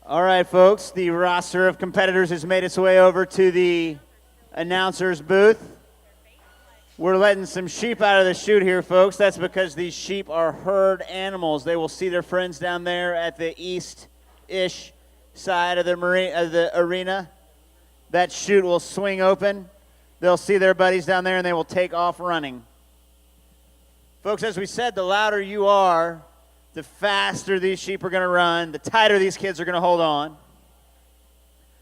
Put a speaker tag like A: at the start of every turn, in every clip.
A: All right, folks, the roster of competitors has made its way over to the announcer's booth. We're letting some sheep out of the chute here, folks. That's because these sheep are herd animals. They will see their friends down there at the east-ish side of the arena. That chute will swing open. They'll see their buddies down there, and they will take off running. Folks, as we said, the louder you are, the faster these sheep are going to run, the tighter these kids are going to hold on.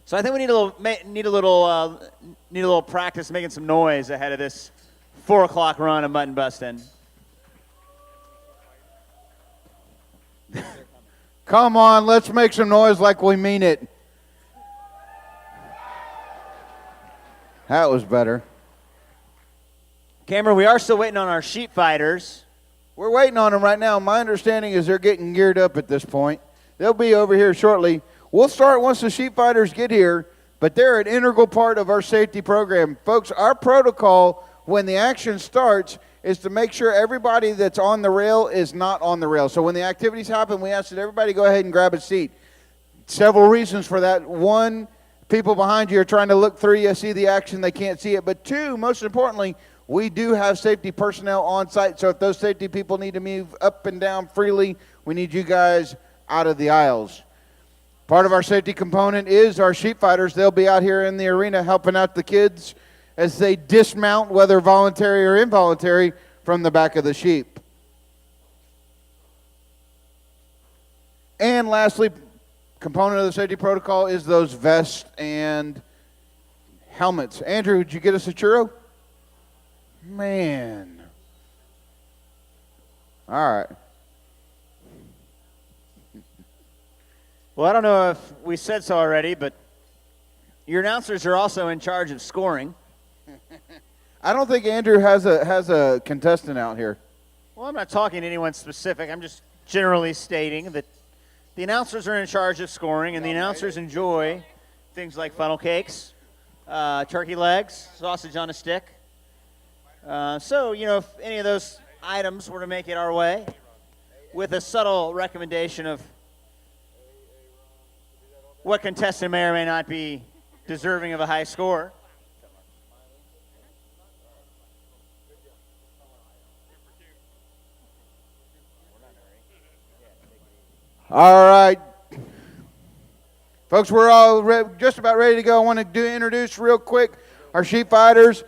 A: So I think we need a little practice making some noise ahead of this 4 o'clock run of Mutton Bustin.
B: Come on, let's make some noise like we mean it. That was better.
A: Cameron, we are still waiting on our sheep fighters.
B: We're waiting on them right now. My understanding is they're getting geared up at this point. They'll be over here shortly. We'll start once the sheep fighters get here, but they're an integral part of our safety program. Folks, our protocol when the action starts is to make sure everybody that's on the rail is not on the rail. So when the activities happen, we ask that everybody go ahead and grab a seat. Several reasons for that. One, people behind you are trying to look through you, see the action, they can't see it. But two, most importantly, we do have safety personnel on site, so if those safety people need to move up and down freely, we need you guys out of the aisles. Part of our safety component is our sheep fighters. They'll be out here in the arena helping out the kids as they dismount, whether voluntary or involuntary, from the back of the sheep. And lastly, component of the safety protocol is those vests and helmets. Andrew, did you get us a churro? Man. All right.
A: Well, I don't know if we said so already, but your announcers are also in charge of scoring.
B: I don't think Andrew has a contestant out here.
A: Well, I'm not talking to anyone specific. I'm just generally stating that the announcers are in charge of scoring, and the announcers enjoy things like funnel cakes, turkey legs, sausage on a stick. So, if any of those items were to make it our way, with a subtle recommendation of what contestant may or may not be deserving of a high score.
B: All right. Folks, we're all just about ready to go. I want to introduce real quick our sheep fighters.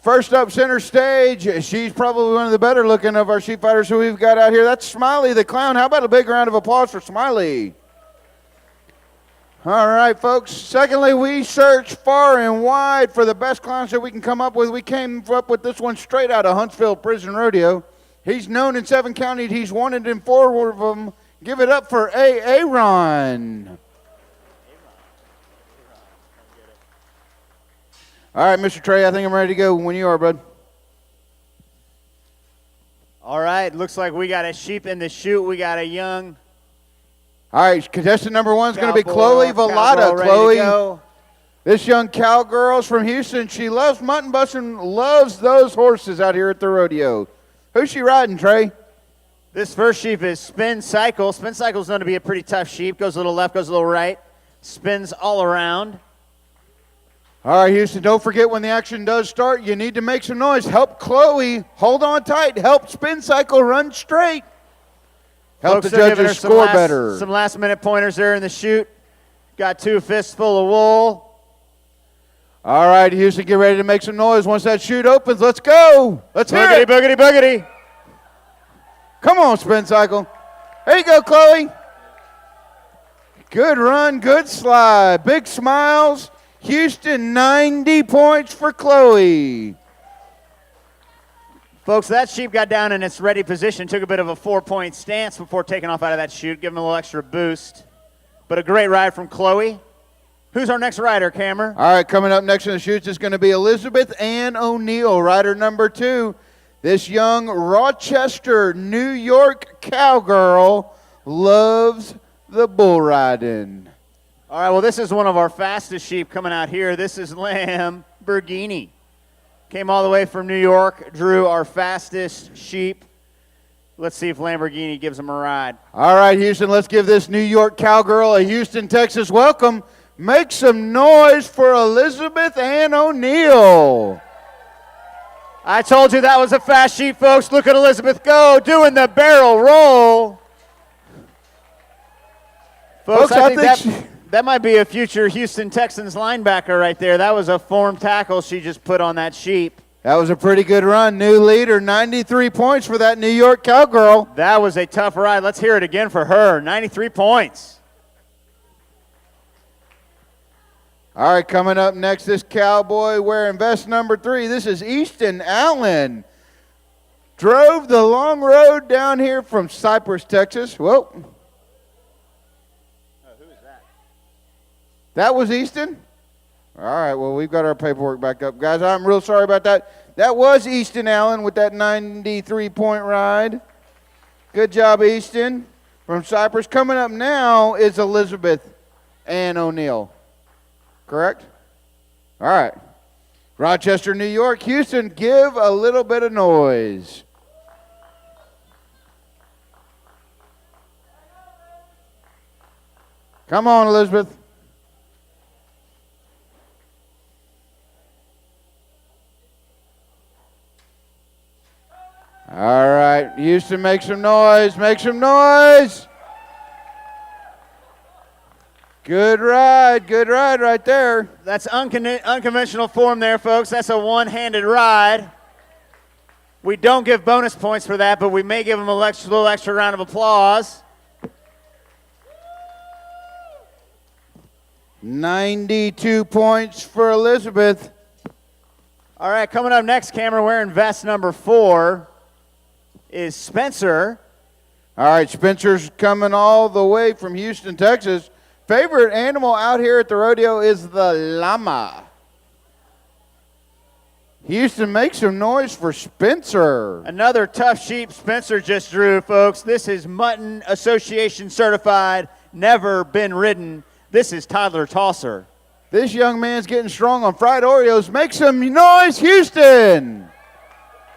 B: First up, center stage, she's probably one of the better looking of our sheep fighters who we've got out here. That's Smiley the Clown. How about a big round of applause for Smiley? All right, folks. Secondly, we searched far and wide for the best clowns that we can come up with. We came up with this one straight out of Huntsville Prison Rodeo. He's known in 7 counties. He's wanted in 4 of them. Give it up for Aaron. All right, Mr. Trey, I think I'm ready to go when you are, bud.
A: All right, looks like we got a sheep in the chute. We got a young...
B: All right, contestant number 1 is going to be Chloe Vallada. Chloe, this young cowgirl's from Houston. She loves mutton busting, loves those horses out here at the rodeo. Who's she riding, Trey?
A: This first sheep is Spin Cycle. Spin Cycle is going to be a pretty tough sheep. Goes a little left, goes a little right. Spins all around.
B: All right, Houston, don't forget when the action does start, you need to make some noise. Help Chloe hold on tight. Help Spin Cycle run straight. Help
A: Folks,
B: the judges score better.
A: Some last-minute pointers there in the chute. Got 2 fists full of wool.
B: All right, Houston, get ready to make some noise. Once that chute opens, let's go. Let's hear it.
A: Boogity, boogity, boogity.
B: Come on, Spin Cycle. There you go, Chloe. Good run, good slide. Big smiles. Houston, 90 points for Chloe.
A: Folks, that sheep got down in its ready position, took a bit of a 4-point stance before taking off out of that chute, giving him a little extra boost. But a great ride from Chloe. Who's our next rider, Cameron?
B: All right, coming up next in the chutes is going to be Elizabeth Ann O'Neill, rider number 2. This young Rochester, New York cowgirl loves the bull riding.
A: All right, well, this is one of our fastest sheep coming out here. This is Lamborghini. Came all the way from New York, drew our fastest sheep. Let's see if Lamborghini gives him a ride.
B: All right, Houston, let's give this New York cowgirl a Houston, Texas welcome. Make some noise for Elizabeth Ann O'Neill.
A: I told you that was a fast sheep, folks. Look at Elizabeth go, doing the barrel roll. Folks, I think that might be a future Houston Texans linebacker right there. That was a form tackle she just put on that sheep.
B: That was a pretty good run. New leader, 93 points for that New York cowgirl.
A: That was a tough ride. Let's hear it again for her. 93 points.
B: All right, coming up next, this cowboy wearing vest number 3. This is Easton Allen. Drove the long road down here from Cypress, Texas. Whoa.
A: Oh, who is that?
B: That was Easton? All right, well, we've got our paperwork back up. Guys, I'm real sorry about that. That was Easton Allen with that 93-point ride. Good job, Easton from Cypress. Coming up now is Elizabeth Ann O'Neill. Correct? All right. Rochester, New York. Houston, give a little bit of noise. Come on, Elizabeth. All right, Houston, make some noise. Make some noise. Good ride right there.
A: That's unconventional form there, folks. That's a one-handed ride. We don't give bonus points for that, but we may give them a little extra round of applause.
B: 92 points for Elizabeth.
A: All right, coming up next, camera wearing vest number 4 is Spencer.
B: All right, Spencer's coming all the way from Houston, Texas. Favorite animal out here at the rodeo is the llama. Houston, make some noise for Spencer.
A: Another tough sheep Spencer just drew, folks. This is Mutton Association certified, never been ridden. This is Toddler Tosser.
B: This young man's getting strong on fried Oreos. Make some noise, Houston.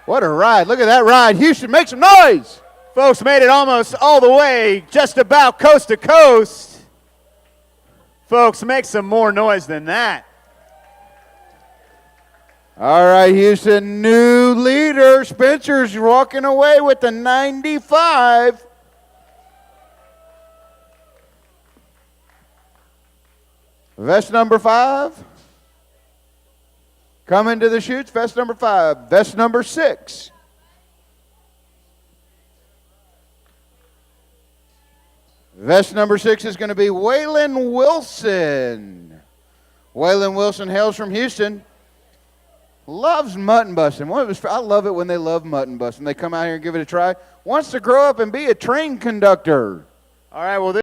B: What a ride. Look at that ride. Houston, make some noise.
A: Folks made it almost all the way, just about coast to coast. Folks, make some more noise than that.
B: All right, Houston, new leader. Spencer's walking away with the 95. Vest number 5. Coming to the chutes, vest number 5. Vest number 6. Vest number 6 is going to be Waylon Wilson. Waylon Wilson hails from Houston. Loves Mutton Bustin. I love it when they love Mutton Bustin. They come out here and give it a try. Wants to grow up and be a train conductor.
A: All right, well,